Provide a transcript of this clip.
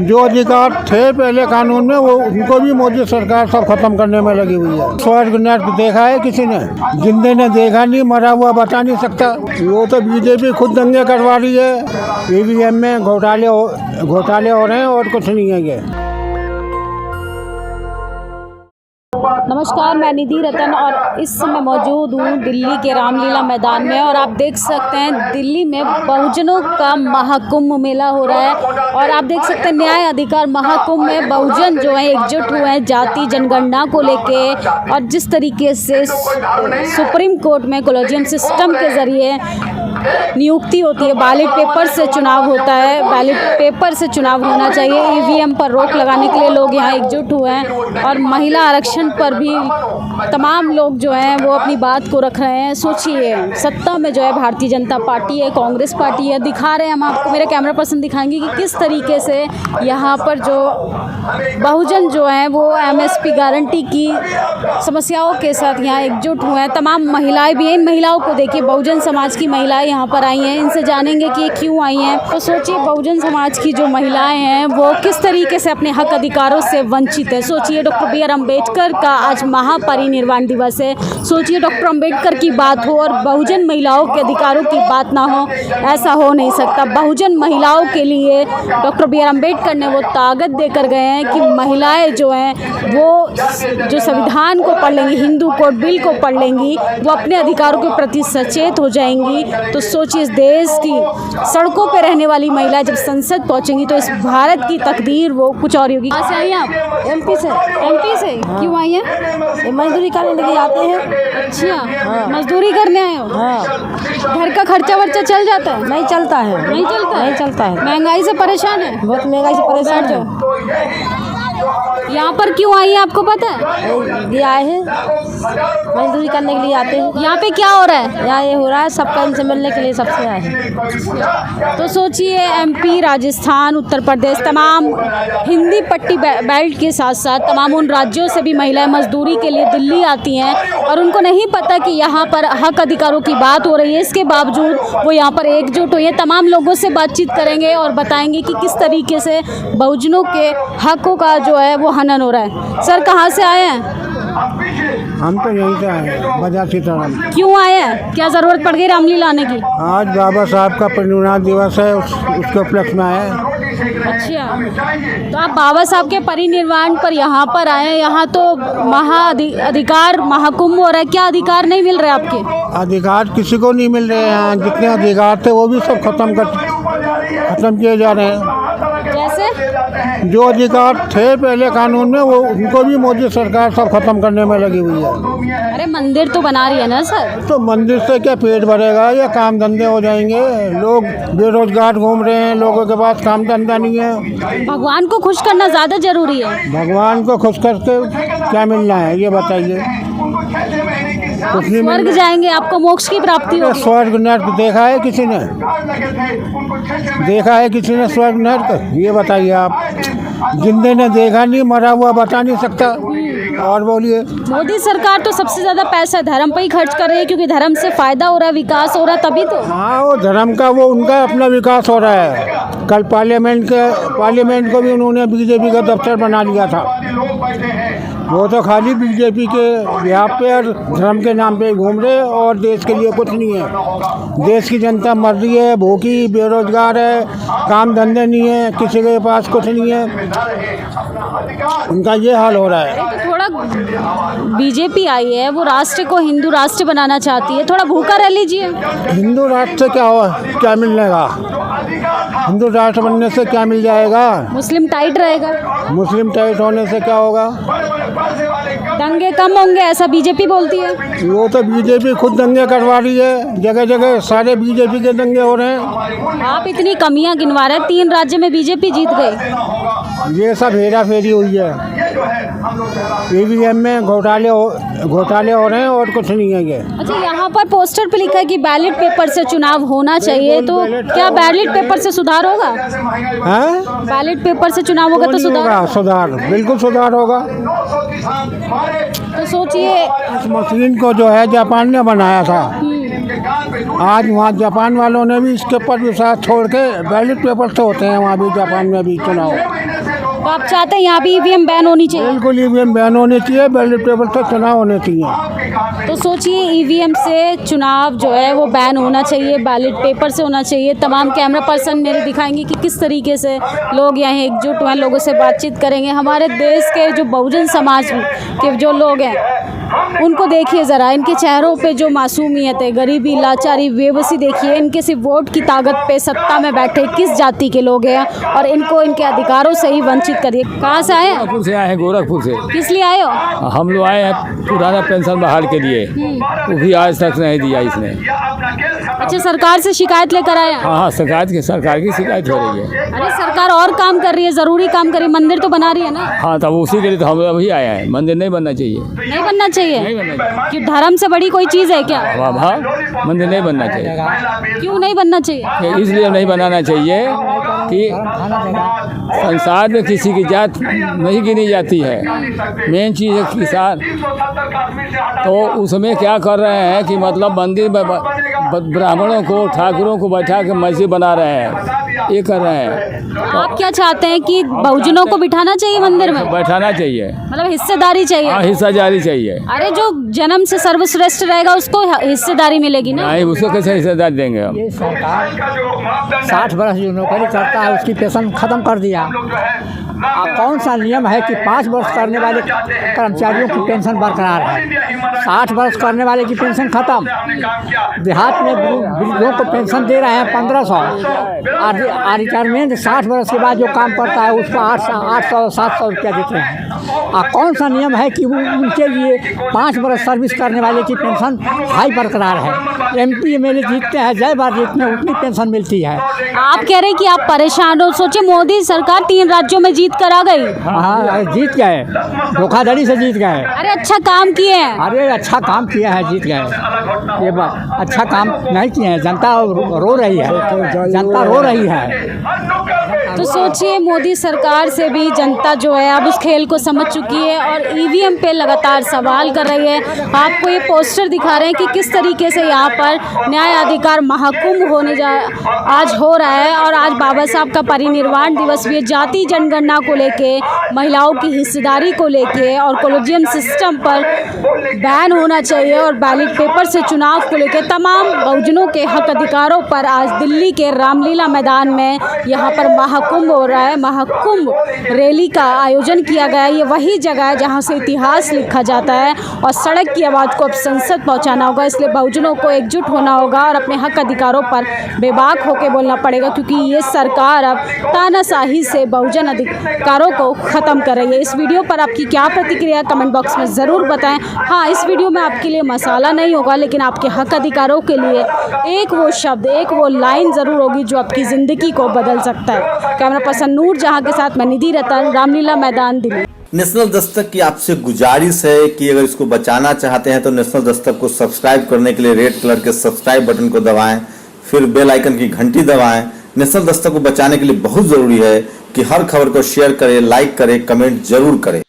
जो अधिकार थे पहले कानून में वो उनको भी मोदी सरकार सब खत्म करने में लगी हुई है। स्वर्ग नर्क देखा है किसी ने? जिंदे ने देखा नहीं, मरा हुआ बता नहीं सकता। वो तो बीजेपी खुद दंगे करवा रही है। ईवीएम में घोटाले हो रहे हैं और कुछ नहीं है ये। नमस्कार, मैं निधि रतन और इस समय मौजूद हूँ दिल्ली के रामलीला मैदान में। और आप देख सकते हैं दिल्ली में बहुजनों का महाकुंभ मेला हो रहा है। और आप देख सकते हैं न्याय अधिकार महाकुंभ में बहुजन जो है एकजुट हुए हैं जाति जनगणना को लेके। और जिस तरीके से सुप्रीम कोर्ट में कॉलेजियम सिस्टम के ज़रिए नियुक्ति होती है, बैलेट पेपर से चुनाव होता है, बैलेट पेपर से चुनाव होना चाहिए, ईवीएम पर रोक लगाने के लिए लोग यहाँ एकजुट हुए हैं। और महिला आरक्षण पर भी तमाम लोग जो हैं वो अपनी बात को रख रहे हैं। सोचिए, सत्ता में जो है भारतीय जनता पार्टी है, कांग्रेस पार्टी है। दिखा रहे हैं हम आपको, मेरे कैमरा पर्सन दिखाएंगे कि किस तरीके से यहाँ पर जो बहुजन जो हैं वो एमएसपी गारंटी की समस्याओं के साथ यहाँ एकजुट हुए हैं। तमाम महिलाएं भी हैं। इन महिलाओं को देखिए, बहुजन समाज की महिलाएं यहाँ पर आई हैं। इनसे जानेंगे कि ये क्यों आई हैं। तो सोचिए, बहुजन समाज की जो महिलाएं हैं वो किस तरीके से अपने हक अधिकारों से वंचित है। सोचिए, डॉक्टर BR अम्बेडकर का आज महापरिनिर्वाण दिवस है। सोचिए, डॉक्टर अम्बेडकर की बात हो और बहुजन महिलाओं के अधिकारों की बात ना हो, ऐसा हो नहीं सकता। बहुजन महिलाओं के लिए डॉक्टर BR अम्बेडकर ने वो ताकत देकर गए हैं कि महिलाएं जो हैं वो जो संविधान को पढ़ लेंगी, हिंदू कोड बिल को पढ़ लेंगी, वो अपने अधिकारों के प्रति सचेत हो जाएंगी। तो सोचिए, इस देश की सड़कों पे रहने वाली महिलाएं जब संसद पहुंचेंगी तो इस भारत की तकदीर वो कुछ और होगी। कहाँ से आई हैं आप? MP से। MP से? हाँ। क्यों आई हैं? मजदूरी करने लगे आते हैं। अच्छा, हाँ। मजदूरी करने आए हो? हाँ। घर का खर्चा वर्चा चल जाता है? नहीं चलता है। नहीं चलता है? नहीं चलता है। महंगाई से परेशान है? बहुत महंगाई से परेशान बैठ है। जाओ। यहाँ पर क्यों आई है आपको पता है? ये आए हैं, मजदूरी करने के लिए आते हैं। यहाँ पे क्या हो रहा है? यहाँ ये हो रहा है, सबका इनसे मिलने के लिए सबसे आए हैं। तो सोचिए, MP, राजस्थान, उत्तर प्रदेश, तमाम हिंदी पट्टी बेल्ट के साथ साथ तमाम उन राज्यों से भी महिलाएं मजदूरी के लिए दिल्ली आती हैं। और उनको नहीं पता कि यहाँ पर हक अधिकारों की बात हो रही है। इसके बावजूद वो यहाँ पर एकजुट हुई है। तमाम लोगों से बातचीत करेंगे और बताएंगे कि किस तरीके से बहुजनों के हकों का जो है वो हनन हो रहा है। सर, कहाँ से आए हैं? हम तो यहीं से आए हैं, बाजार सीताराम। क्यों आए हैं? क्या ज़रूरत पड़ गई रामलीला आने की? आज बाबा साहब का परिनिर्वाण दिवस है, उसके उपलक्ष्य में आए हैं। अच्छा, तो आप बाबा साहब के परिनिर्वाण पर यहाँ पर आए हैं। यहाँ तो अधिकार महाकुंभ हो रहा है। क्या अधिकार नहीं मिल रहे आपके? अधिकार किसी को नहीं मिल रहे हैं। जितने अधिकार थे वो भी सब खत्म किए जा रहे हैं। जैसे जो अधिकार थे पहले कानून में वो उनको भी मोदी सरकार सब खत्म करने में लगी हुई है। अरे मंदिर तो बना रही है ना सर? तो मंदिर से क्या पेट भरेगा या काम धंधे हो जाएंगे? लोग बेरोजगार घूम रहे हैं, लोगों के पास काम धंधा नहीं है। भगवान को खुश करना ज़्यादा जरूरी है। भगवान को खुश करके क्या मिलना है ये बताइए? कुछ नहीं। स्वर्ग जाएंगे, आपको मोक्ष की प्राप्ति होगी। स्वर्ग नर्क देखा है किसी ने? देखा है किसी ने स्वर्ग नर्क? ये बताइए आप। जिंदे ने देखा नहीं, मरा हुआ बता नहीं सकता। और बोलिए। मोदी सरकार तो सबसे ज़्यादा पैसा धर्म पर ही खर्च कर रही है, क्योंकि धर्म से फ़ायदा हो रहा है, विकास हो रहा है, तभी तो। हाँ, वो धर्म का वो उनका अपना विकास हो रहा है। कल पार्लियामेंट को भी उन्होंने बीजेपी का दफ्तर बना लिया था। वो तो खाली बीजेपी के बिहाफ पे और धर्म के नाम पे घूम रहे और देश के लिए कुछ नहीं है। देश की जनता मर रही है, भूखी, बेरोजगार है, काम धंधे नहीं है, किसी के पास कुछ नहीं है। उनका ये हाल हो रहा है। तो थोड़ा बीजेपी आई है, वो राष्ट्र को हिंदू राष्ट्र बनाना चाहती है, थोड़ा भूखा रह लीजिए। हिंदू राष्ट्र से क्या मिलने का? हिंदू राष्ट्र बनने से क्या मिल जाएगा? मुस्लिम टाइट रहेगा। मुस्लिम टाइट होने से क्या होगा? दंगे कम होंगे, ऐसा बीजेपी बोलती है। वो तो बीजेपी खुद दंगे करवा रही है। जगह जगह सारे बीजेपी के दंगे हो रहे हैं। आप इतनी कमियां गिनवा रहे हैं, 3 राज्य में बीजेपी जीत गई। ये सब हेरा फेरी हुई है। ईवीएम में घोटाले हो रहे हैं और कुछ नहीं है ये। अच्छा, यहाँ पर पोस्टर पे लिखा है कि बैलेट पेपर से चुनाव होना चाहिए, तो क्या बैलेट पेपर से सुधार होगा? हैं? बैलेट पेपर से चुनाव होगा तो सुधार बिल्कुल सुधार होगा। तो सोचिए, इस मशीन को जो है जापान ने बनाया था। आज वहाँ जापान वालों ने भी इसके ऊपर विश्वास छोड़ के बैलेट पेपर से होते हैं वहाँ भी जापान में भी चुनाव। तो आप चाहते हैं यहाँ भी ईवीएम बैन होनी चाहिए? बिल्कुल ईवीएम बैन होने चाहिए, बैलेट पेपर से चुनाव होने चाहिए। तो सोचिए ईवीएम से चुनाव जो है वो बैन होना चाहिए, बैलेट पेपर से होना चाहिए। तमाम कैमरा पर्सन मेरे दिखाएंगे कि किस तरीके से लोग यहाँ एकजुट हुए, लोगों से बातचीत करेंगे। हमारे देश के जो बहुजन समाज के जो लोग हैं उनको देखिए ज़रा, इनके चेहरों पे जो मासूमियत है, गरीबी, लाचारी, बेबसी देखिए। इनके सिर्फ वोट की ताकत पे सत्ता में बैठे किस जाति के लोग हैं और इनको इनके अधिकारों से ही वंचित करिए। कहाँ से आए हैं? गोरखपुर से आए हैं, गोरखपुर से। किस लिए आए हो? हम लोग आए हैं पुराना पेंशन बहाल के लिए, वो भी आज तक नहीं दिया इसने। अच्छा, सरकार से शिकायत लेकर आए हैं? हाँ, सरकार की शिकायत हो रही है। अरे सरकार और काम कर रही है, ज़रूरी काम कर रही है, मंदिर तो बना रही है ना। हाँ, तब उसी के लिए तो हम अभी आए हैं। मंदिर नहीं बनना चाहिए, नहीं बनना चाहिए? नहीं बनना चाहिए। क्यों, धर्म से बड़ी कोई चीज़ है क्या? हाँ, मंदिर नहीं बनना चाहिए। क्यों नहीं बनना चाहिए? इसलिए नहीं बनाना चाहिए कि संसार में किसी की जात नहीं गिनी जाती है। मेन चीज़ है किसान। तो उसमें क्या कर रहे हैं कि मतलब मंदिर में ब्राह्मणों को, ठाकुरों को बैठा के मस्जिद बना रहे हैं, ये कर रहे हैं। आप क्या चाहते हैं कि बहुजनों को बिठाना चाहिए मंदिर में? बैठाना चाहिए, मतलब हिस्सेदारी चाहिए? हाँ, हिस्सा जारी चाहिए। अरे जो जन्म से सर्वश्रेष्ठ रहेगा उसको हिस्सेदारी मिलेगी ना। नहीं, उसको कैसे हिस्सेदारी देंगे हम? ये सरकार 60 बरस जो नौकरी करता है उसकी पेंशन खत्म कर दिया। कौन सा नियम है कि 5 वर्ष करने वाले कर्मचारियों की पेंशन बरकरार है, 60 वर्ष करने वाले की पेंशन खत्म। देहात में वृद्धों को पेंशन दे रहे हैं 1500 और रिटायरमेंट 60 वर्ष के बाद जो काम करता है उसको 800-700 रुपया देते हैं। कौन सा नियम है कि उनके लिए 5 वर्ष सर्विस करने वाले की पेंशन हाई बरकरार है? MP MLA जीतते हैं, जय बार जीतते हैं, उतनी पेंशन मिलती है। आप कह रहे हैं कि आप परेशान हो। सोचिए मोदी सरकार 3 राज्यों में जीत कर आ गई। हाँ, जीत गए, धोखाधड़ी से जीत गए। अरे अच्छा काम किए हैं। अरे अच्छा काम किया है, जीत गए। ये बात अच्छा काम नहीं किए हैं, जनता रो रही है, जनता रो रही है। तो सोचिए मोदी सरकार से भी जनता जो है अब उस खेल को समझ चुकी है और ईवीएम पे लगातार सवाल कर रही है। आपको ये पोस्टर दिखा रहे हैं कि किस तरीके से यहाँ पर न्याय अधिकार महाकुंभ आज हो रहा है। और आज बाबा साहब का परिनिर्वाण दिवस भी है। जाति जनगणना को लेके, महिलाओं की हिस्सेदारी को लेके और कॉलेजियम सिस्टम पर बैन होना चाहिए और बैलेट पेपर से चुनाव को लेकर तमाम बहुजनों के हक अधिकारों पर आज दिल्ली के रामलीला मैदान में यहाँ पर महाकुंभ हो रहा है। महाकुंभ रैली का आयोजन किया गया है। ये वही जगह है जहाँ से इतिहास लिखा जाता है और सड़क की आवाज़ को अब संसद पहुँचाना होगा। इसलिए बहुजनों को एकजुट होना होगा और अपने हक अधिकारों पर बेबाक होकर बोलना पड़ेगा, क्योंकि ये सरकार अब तानाशाही से बहुजन अधिकारों को ख़त्म कर रही है। इस वीडियो पर आपकी क्या प्रतिक्रिया कमेंट बॉक्स में ज़रूर बताएं। हाँ, इस वीडियो में आपके लिए मसाला नहीं होगा, लेकिन आपके हक अधिकारों के लिए एक वो शब्द, एक वो लाइन ज़रूर होगी जो आपकी ज़िंदगी को बदल सकता है। कैमरा पर्सन नूर जहाँ के साथ मैं निधि रतन, रामलीला मैदान, दिल्ली। नेशनल दस्तक की आपसे गुजारिश है कि अगर इसको बचाना चाहते हैं तो नेशनल दस्तक को सब्सक्राइब करने के लिए रेड कलर के सब्सक्राइब बटन को दबाएं, फिर बेल आइकन की घंटी दबाएं। नेशनल दस्तक को बचाने के लिए बहुत जरूरी है कि हर खबर को शेयर करें, लाइक करें, कमेंट जरूर करें।